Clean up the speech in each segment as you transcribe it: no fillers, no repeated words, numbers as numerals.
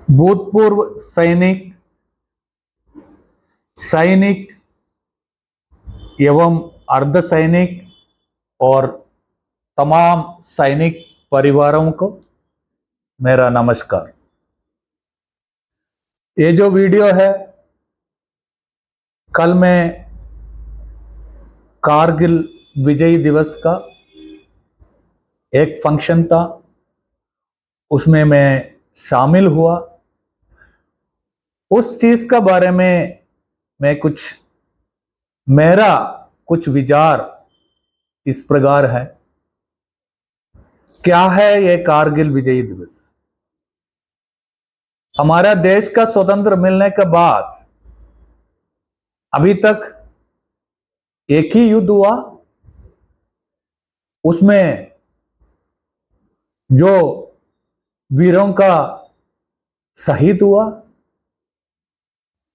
भूतपूर्व सैनिक, सैनिक एवं अर्धसैनिक और तमाम सैनिक परिवारों को मेरा नमस्कार। ये जो वीडियो है, कल मैं कारगिल विजय दिवस का एक फंक्शन था, उसमें मैं शामिल हुआ। उस चीज का बारे में मैं मेरा कुछ विचार इस प्रकार है। क्या है ये कारगिल विजय दिवस? हमारा देश का स्वतंत्र मिलने के बाद अभी तक एक ही युद्ध हुआ, उसमें जो वीरों का शहीद हुआ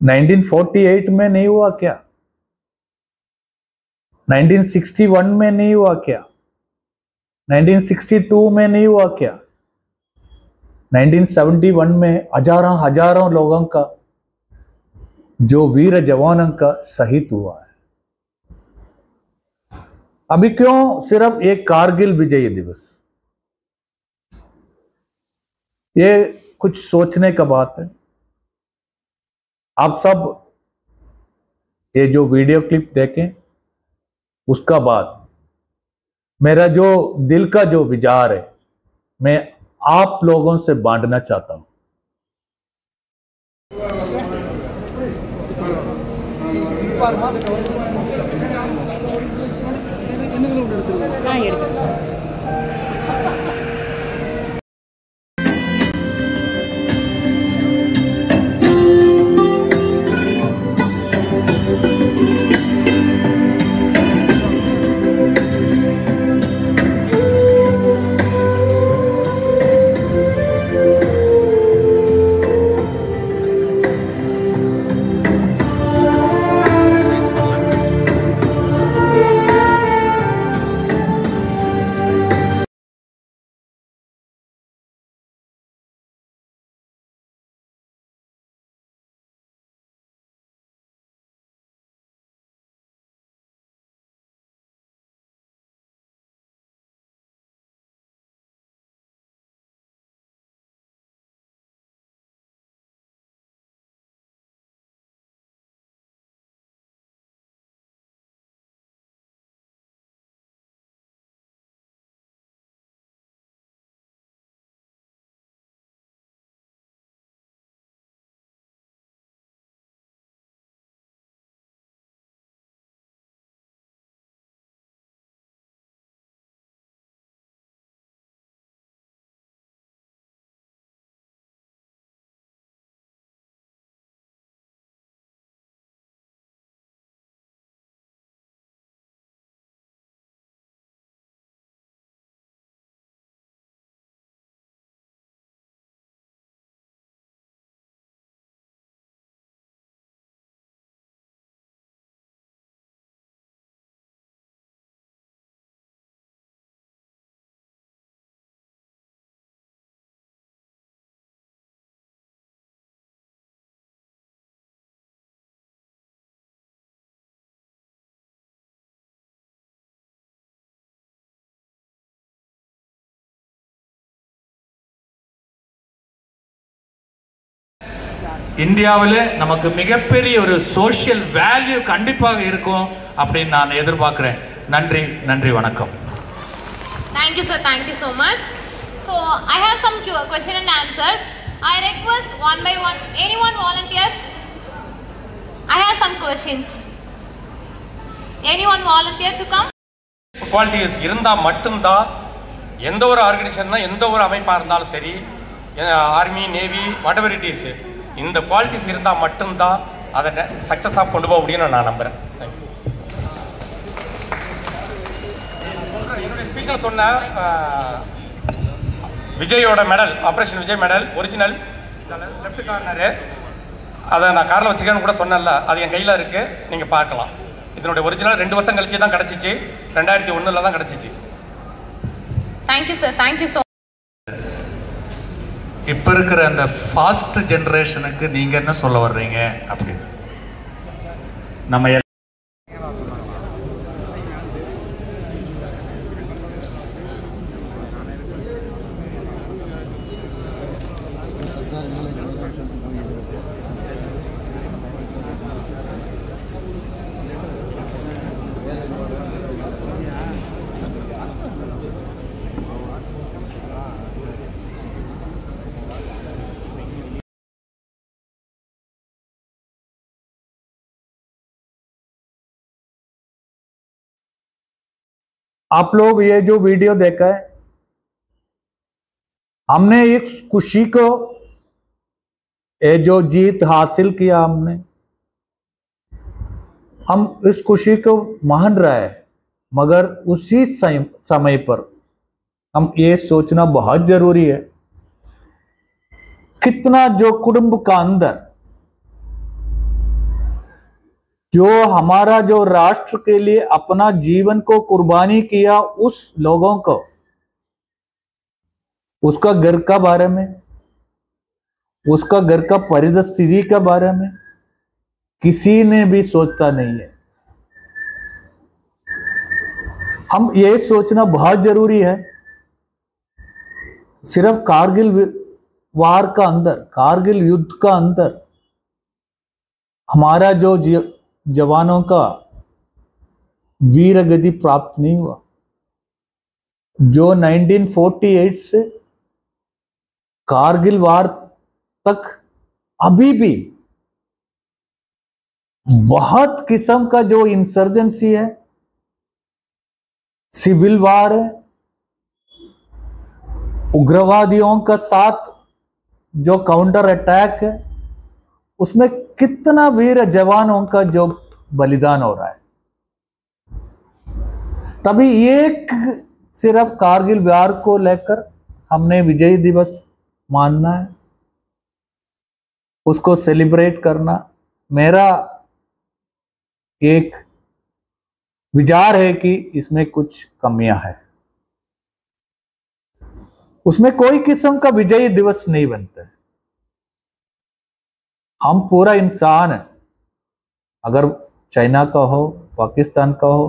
1948 में नहीं हुआ क्या? 1961 में नहीं हुआ क्या? 1962 में नहीं हुआ क्या? 1971 में हजारों लोगों का, जो वीर जवानों का शहीद हुआ है। अभी क्यों सिर्फ एक कारगिल विजय दिवस? ये कुछ सोचने का बात है। आप सब ये जो वीडियो क्लिप देखें, उसका बाद मेरा जो दिल का जो विचार है, मैं आप लोगों से बांटना चाहता हूं। இந்தியாவிலே நமக்கு மிகப்பெரிய ஒரு சோஷியல் வேல்யூ கண்டிப்பாக இருக்கும் அப்படின்னு நான் எதிர்பார்க்கிறேன். நன்றி, நன்றி, வணக்கம். Thank you sir, thank you so much. So I have some question and answers. I request one by one, anyone volunteer? I have some questions. Anyone volunteer to come? Qualities இருந்தால் மட்டும்தான் எந்த ஒரு ஆர்கனைசேஷன், எந்த ஒரு அமைப்பாக இருந்தாலும் சரி, army, navy, what ever it is, இந்த குவாலிட்டிஸ் இருந்தால் மட்டும்தான் அதை சக்ஸஸாக கொண்டு போக முடியும்னு நான் நம்புகிறேன். தேங்க்யூ. என்னுடைய ஸ்பீக்கர் சொன்ன விஜயோட medal, operation Vijay medal original left corner, அதை நான் காரில் வச்சுக்கேன்னு கூட சொன்னேன்ல, அது என் கையில் இருக்குது, நீங்கள் பார்க்கலாம். இதனுடைய ஒரிஜினல் 2 வருஷம் கழிச்சு தான் கிடச்சிச்சு, 2001 தான் கிடச்சிச்சு. Thank you sir, thank you so much. இப்ப இருக்கிற அந்த ஃபாஸ்ட் ஜெனரேஷனுக்கு நீங்க என்ன சொல்ல வர்றீங்க அப்படின்னு நம்ம आप लोग ये जो वीडियो देखा है, हमने एक खुशी को, ये जो जीत हासिल किया हमने, हम इस खुशी को मान रहे हैं, मगर उसी समय पर हम ये सोचना बहुत जरूरी है कितना जो कुटुंब का अंदर जो हमारा जो राष्ट्र के लिए अपना जीवन को कुर्बानी किया उस लोगों को, उसका घर का बारे में, उसका घर का परिस्थिति के बारे में किसी ने भी सोचता नहीं है। हम ये सोचना बहुत जरूरी है, सिर्फ कारगिल वार का अंदर, कारगिल युद्ध का अंदर हमारा जो जवानों का वीर गति प्राप्त नहीं हुआ। जो 1948 से कारगिल वार तक अभी भी बहुत किस्म का जो इंसर्जेंसी है, सिविल वार है, उग्रवादियों का साथ जो काउंटर अटैक है, उसमें कितना वीर जवानों का जो बलिदान हो रहा है। तभी एक सिर्फ कारगिल वार को लेकर हमने विजय दिवस मानना है, उसको सेलिब्रेट करना मेरा एक विचार है कि इसमें कुछ कमियां हैं। उसमें कोई किस्म का विजय दिवस नहीं बनता है। हम पूरा इंसान है, अगर चाइना का हो, पाकिस्तान का हो,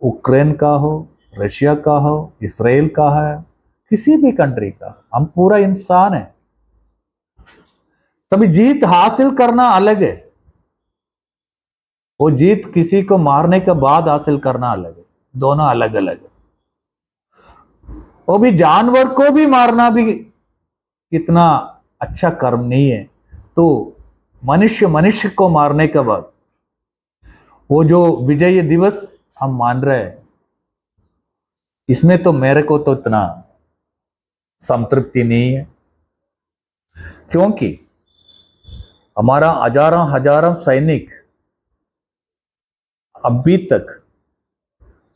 यूक्रेन का हो, रशिया का हो, इसराइल का है, किसी भी कंट्री का, हम पूरा इंसान है। तभी जीत हासिल करना अलग है, वो जीत किसी को मारने के बाद हासिल करना अलग है, दोनों अलग अलग है। वो भी जानवर को भी मारना भी इतना अच्छा कर्म नहीं है, तो मनुष्य को मारने के बाद वो जो विजय दिवस हम मान रहे हैं, इसमें तो मेरे को तो इतना संतृप्ति नहीं है, क्योंकि हमारा हजारों सैनिक अभी तक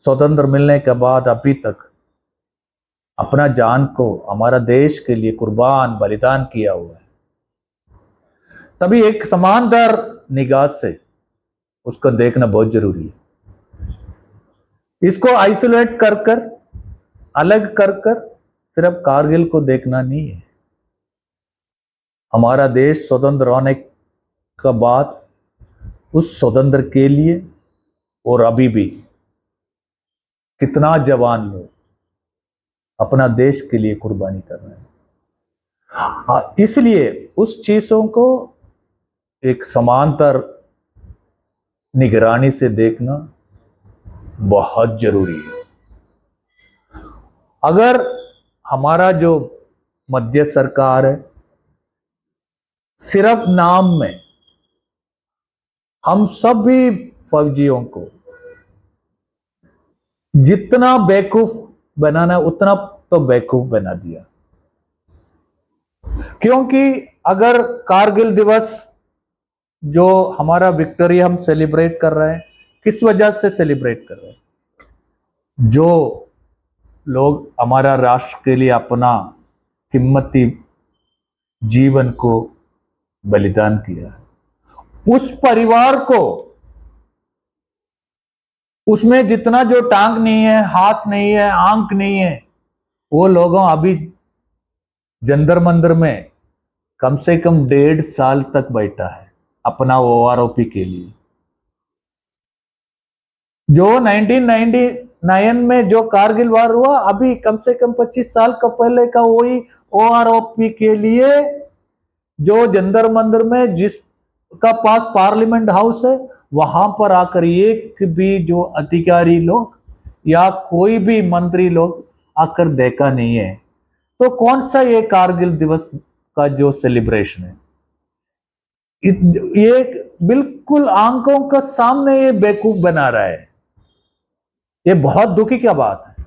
स्वतंत्र मिलने के बाद अभी तक अपना जान को हमारा देश के लिए कुर्बान बलिदान किया हुआ है। तभी एक समानदार निगाह से उसको देखना बहुत जरूरी है। इसको आइसोलेट कर कर, अलग कर कर सिर्फ कारगिल को देखना नहीं है। हमारा देश स्वतंत्र होने के बाद उस स्वतंत्र के लिए और अभी भी कितना जवान लोग अपना देश के लिए कुर्बानी कर रहे हैं। इसलिए उस चीजों को एक समांतर निगरानी से देखना बहुत जरूरी है। अगर हमारा जो मध्य सरकार है सिर्फ नाम में हम सभी फौजियों को जितना बेवकूफ बनाना उतना तो बेवकूफ बना दिया, क्योंकि अगर कारगिल दिवस जो हमारा विक्ट्री हम सेलिब्रेट कर रहे हैं, किस वजह से सेलिब्रेट कर रहे हैं? जो लोग हमारा राष्ट्र के लिए अपना कीमती जीवन को बलिदान किया है, उस परिवार को, उसमें जितना जो टांग नहीं है, हाथ नहीं है, आंख नहीं है, वो लोगों अभी जंतर मंतर में कम से कम 1.5 साल तक बैठा है अपना OROP के लिए। जो 1999 में जो कारगिल वार हुआ, अभी कम से कम 25 साल का पहले का वही OROP के लिए जो जंतर मंतर में जिसका पास पार्लियामेंट हाउस है, वहां पर आकर एक भी जो अधिकारी लोग या कोई भी मंत्री लोग आकर देखा नहीं है। तो कौन सा ये कारगिल दिवस का जो सेलिब्रेशन है, ये बिल्कुल आंखों का सामने ये बेवकूफ बना रहा है। ये बहुत दुखी क्या बात है।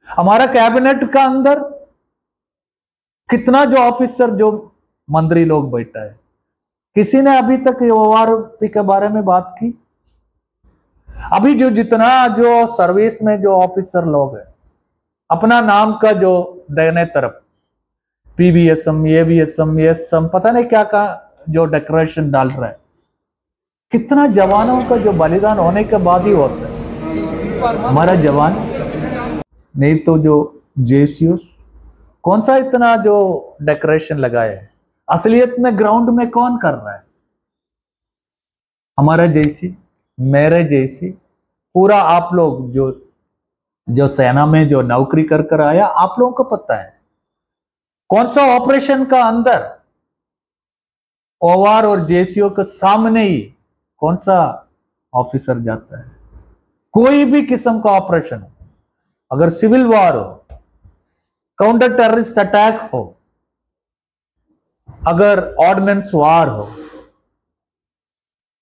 हमारा कैबिनेट का अंदर कितना जो ऑफिसर जो मंत्री लोग बैठा है, किसी ने अभी तक OROP के बारे में बात की? अभी जो जितना जो सर्विस में जो ऑफिसर लोग हैं, अपना नाम का जो दाहिने तरफ PVSM, AVSM, SM, पता नहीं क्या का जो डेकोरेशन डाल रहा है। कितना जवानों का जो बलिदान होने के बाद ही होता है। हमारा जवान नहीं तो जो JCO कौन सा इतना जो डेकोरेशन लगाया है, असलियत में ग्राउंड में कौन कर रहा है? हमारा JC, मेरे JC, पूरा आप लोग जो सेना में जो नौकरी कर आया, आप लोगों को पता है कौन सा ऑपरेशन का अंदर OR और JCO के सामने ही कौन सा ऑफिसर जाता है। कोई भी किस्म का ऑपरेशन हो, अगर सिविल वार हो, काउंटर टेररिस्ट अटैक हो, अगर ऑर्डिनेंस वार हो,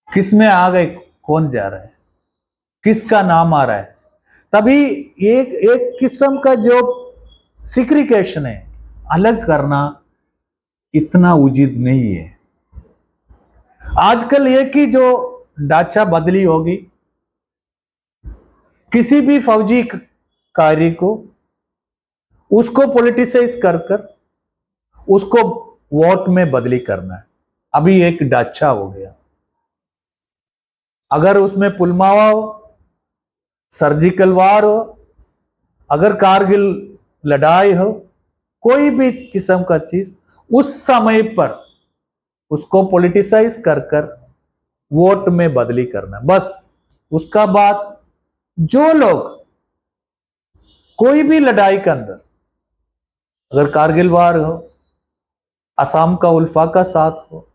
किस में आ गए, कौन जा रहा है, किसका नाम आ रहा है, तभी एक किस्म का जो सिक्रिकेशन है अलग करना इतना उचित नहीं है। आजकल ये की जो ढांचा बदली होगी, किसी भी फौजी कार्य को उसको पॉलिटिसाइज कर उसको वोट में बदली करना है। अभी एक ढांचा हो गया। अगर उसमें पुलवामा हो, सर्जिकल वार हो, अगर कारगिल लड़ाई हो, कोई भी किस्म का चीज, उस समय पर उसको पॉलिटिसाइज कर वोट में बदली करना बस। उसका बाद जो लोग कोई भी लड़ाई के अंदर, अगर कारगिल वार हो, असम का उल्फा का साथ हो,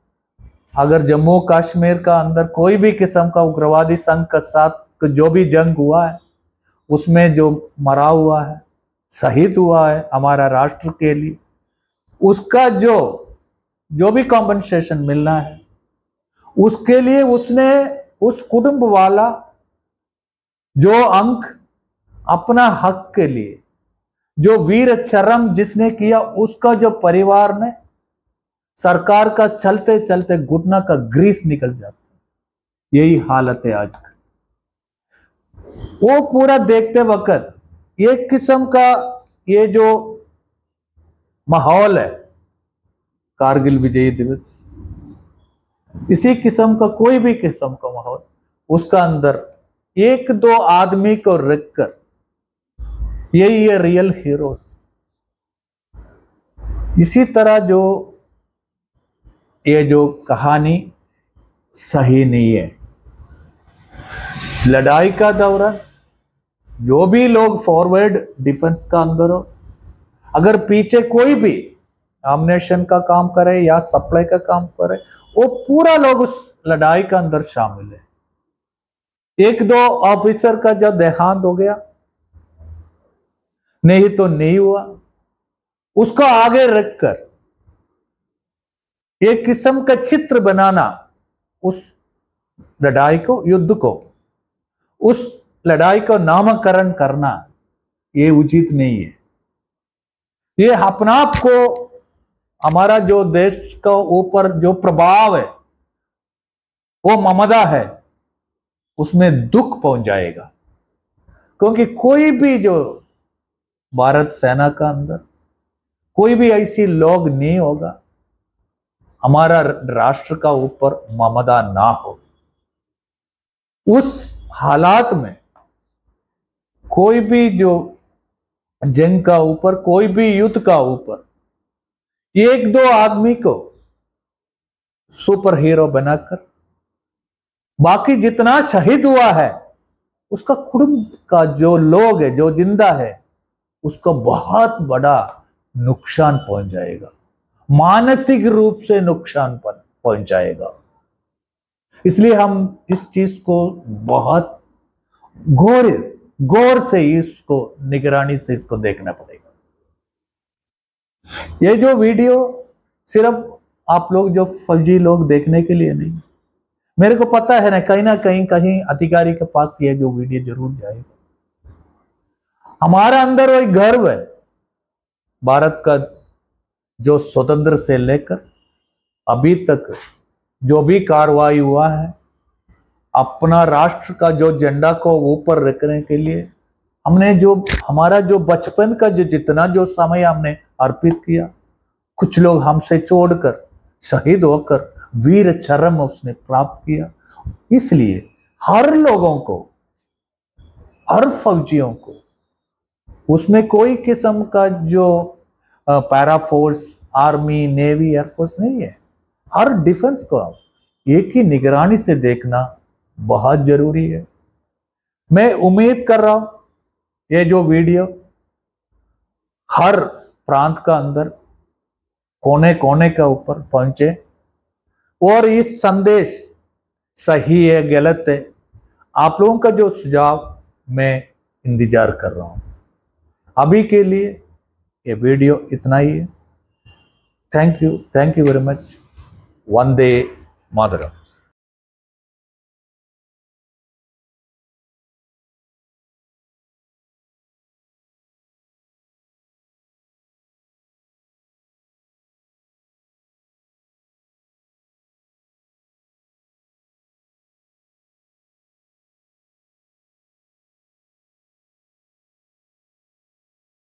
अगर जम्मू कश्मीर का अंदर कोई भी किस्म का उग्रवादी संघ के साथ जो भी जंग हुआ है, उसमें जो मरा हुआ है, शहीद हुआ है हमारा राष्ट्र के लिए, उसका जो भी कॉम्पनसेशन मिलना है, उसके लिए उसने उस कुटुंब वाला जो अंक अपना हक के लिए जो वीर चरम जिसने किया, उसका जो परिवार ने सरकार का चलते चलते घुटना का ग्रीस निकल जाता है। यही हालत है आजकल। वो पूरा देखते वक्त एक किस्म का ये जो माहौल है कारगिल विजय दिवस, इसी किस्म का कोई भी किस्म का माहौल, उसका अंदर एक दो आदमी को रखकर, यही है रियल हीरोज। इसी तरह जो ये जो कहानी सही नहीं है। लड़ाई का दौरान जो भी लोग फॉरवर्ड डिफेंस का अंदर हो, अगर पीछे कोई भी एमिनेशन का काम करे या सप्लाई का काम करे, वो पूरा लोग उस लड़ाई का अंदर शामिल है। एक दो ऑफिसर का जब देहांत हो गया, नहीं तो नहीं हुआ, उसको आगे रखकर एक किस्म का चित्र बनाना, उस लड़ाई को, युद्ध को, उस लड़ाई का नामकरण करना, ये उचित नहीं है। ये अपना आप को, हमारा जो देश का ऊपर जो प्रभाव है, वो ममता है, उसमें दुख पहुंच जाएगा। क्योंकि कोई भी जो भारत सेना का अंदर कोई भी ऐसी लोग नहीं होगा, हमारा राष्ट्र का ऊपर ममता ना हो। उस हालात में कोई भी जो जंग का ऊपर, कोई भी युद्ध का ऊपर एक दो आदमी को सुपर हीरो बनाकर बाकी जितना शहीद हुआ है उसका कुटुंब का जो लोग है, जो जिंदा है, उसको बहुत बड़ा नुकसान पहुंच जाएगा, मानसिक रूप से नुकसान पहुंच जाएगा। इसलिए हम इस चीज को बहुत गौर से इसको निगरानी से इसको देखना पड़ेगा। ये जो वीडियो सिर्फ आप लोग जो फौजी लोग देखने के लिए नहीं, मेरे को पता है ना कहीं अधिकारी के पास ये जो वीडियो जरूर जाएगा। हमारा अंदर वही गर्व है, भारत का जो स्वतंत्र से लेकर अभी तक जो भी कार्रवाई हुआ है, अपना राष्ट्र का जो झंडा को ऊपर रखने के लिए हमने जो हमारा जो बचपन का जो जितना जो समय हमने अर्पित किया, कुछ लोग हमसे छोड़कर शहीद होकर वीर चरम उसने प्राप्त किया। इसलिए हर लोगों को, हर फौजियों को, उसमें कोई किस्म का जो para force, army, navy, air force नहीं है, हर डिफेंस को एक ही निगरानी से देखना बहुत जरूरी है। मैं उम्मीद कर रहा हूं ये जो वीडियो हर प्रांत का अंदर कोने कोने का ऊपर पहुंचे और ये संदेश सही है गलत है, आप लोगों का जो सुझाव मैं इंतजार कर रहा हूं। अभी के लिए ये वीडियो इतना ही है। Thank you very much. Vande Mataram.